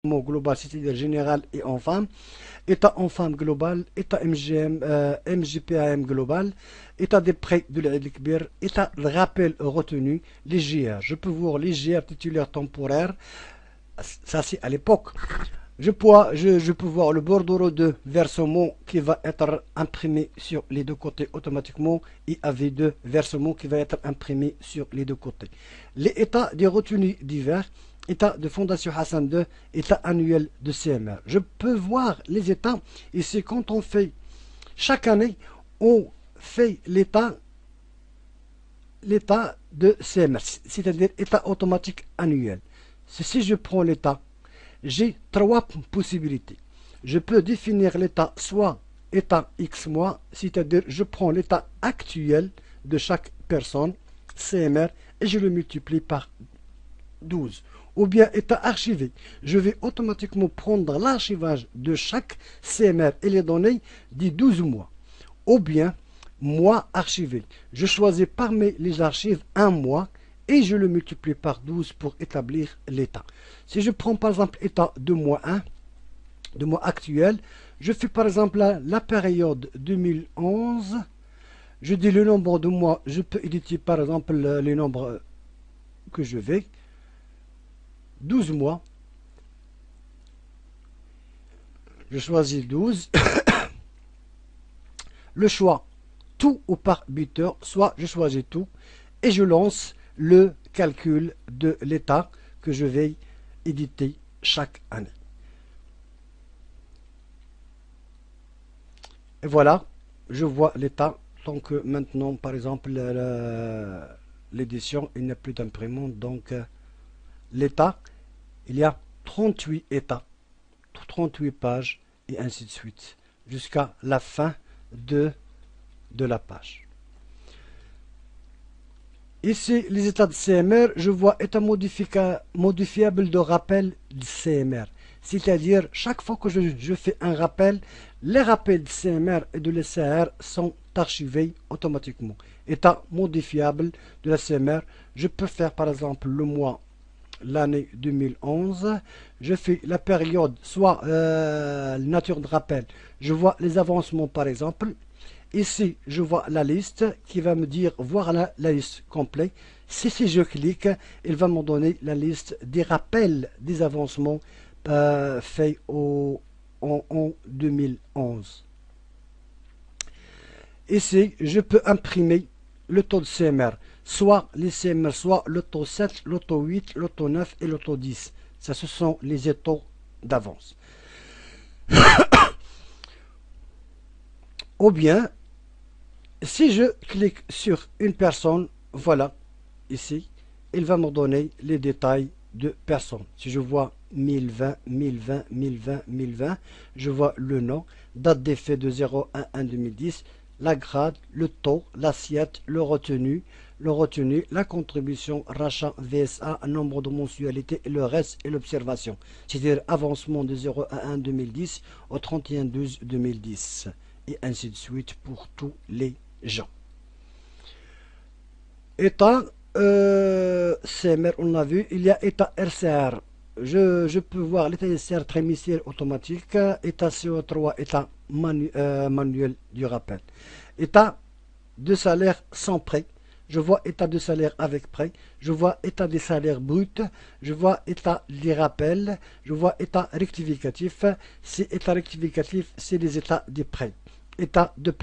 mot global, c'est-à-dire général et en femme, état en femme global, état MGM, MGPAM global, état des prêts de l'Ekbir, état de rappel retenu, les GR. Je peux voir les GR titulaires temporaires, ça c'est à l'époque. Je peux voir le bordereau de versement qui va être imprimé sur les deux côtés automatiquement et AV2 versement qui va être imprimé sur les deux côtés. Les états des retenues divers, état de Fondation Hassan II, état annuel de CMR. Je peux voir les états ici quand on fait chaque année, on fait l'état de CMR, c'est-à-dire état automatique annuel. Si je prends l'état, j'ai trois possibilités. Je peux définir l'état soit état X mois, c'est-à-dire je prends l'état actuel de chaque personne, CMR, et je le multiplie par 12. Ou bien état archivé. Je vais automatiquement prendre l'archivage de chaque CMR et les données des 12 mois. Ou bien mois archivé. Je choisis parmi les archives un mois et je le multiplie par 12 pour établir l'état. Si je prends par exemple état de mois 1, de mois actuel, je fais par exemple la période 2011, je dis le nombre de mois, je peux éditer par exemple les nombres que je vais, 12 mois, je choisis 12, le choix tout ou par buteur, soit je choisis tout et je lance le calcul de l'état que je vais éditer chaque année. Et voilà, je vois l'état. Donc maintenant, par exemple, l'édition, il n'y a plus d'imprimante. Donc l'état, il y a 38 états, 38 pages et ainsi de suite, jusqu'à la fin de la page. Ici, les états de CMR, je vois état modifiable de rappel de CMR. C'est-à-dire, chaque fois que je fais un rappel, les rappels de CMR et de l'SCR sont archivés automatiquement. État modifiable de la CMR, je peux faire par exemple le mois, l'année 2011. Je fais la période, soit la nature de rappel. Je vois les avancements par exemple. Ici, je vois la liste qui va me dire voir la liste complète. Si je clique, il va me donner la liste des rappels des avancements faits en 2011. Ici, je peux imprimer le taux de CMR, soit les CMR, soit le taux 7, le taux 8, le taux 9 et le taux 10. Ça, ce sont les états d'avance. Ou bien, si je clique sur une personne, voilà, ici, il va me donner les détails de personne. Si je vois 1020, 1020, 1020, 1020, je vois le nom, date d'effet de 01/1/2010, la grade, le taux, l'assiette, le retenu, la contribution, rachat, VSA, nombre de mensualités, le reste et l'observation. C'est-à-dire avancement de 01/1/2010 au 31/12/2010. Et ainsi de suite pour tous les gens. État CMR, on l'a vu, il y a état RCR. Je peux voir l'état RCR trimiciel automatique, état CO3, état manuel du rappel. État de salaire sans prêt. Je vois état de salaire avec prêt. Je vois état des salaires bruts. Je vois état des rappels. Je vois état rectificatif. Si état rectificatif, c'est les états des prêts. État de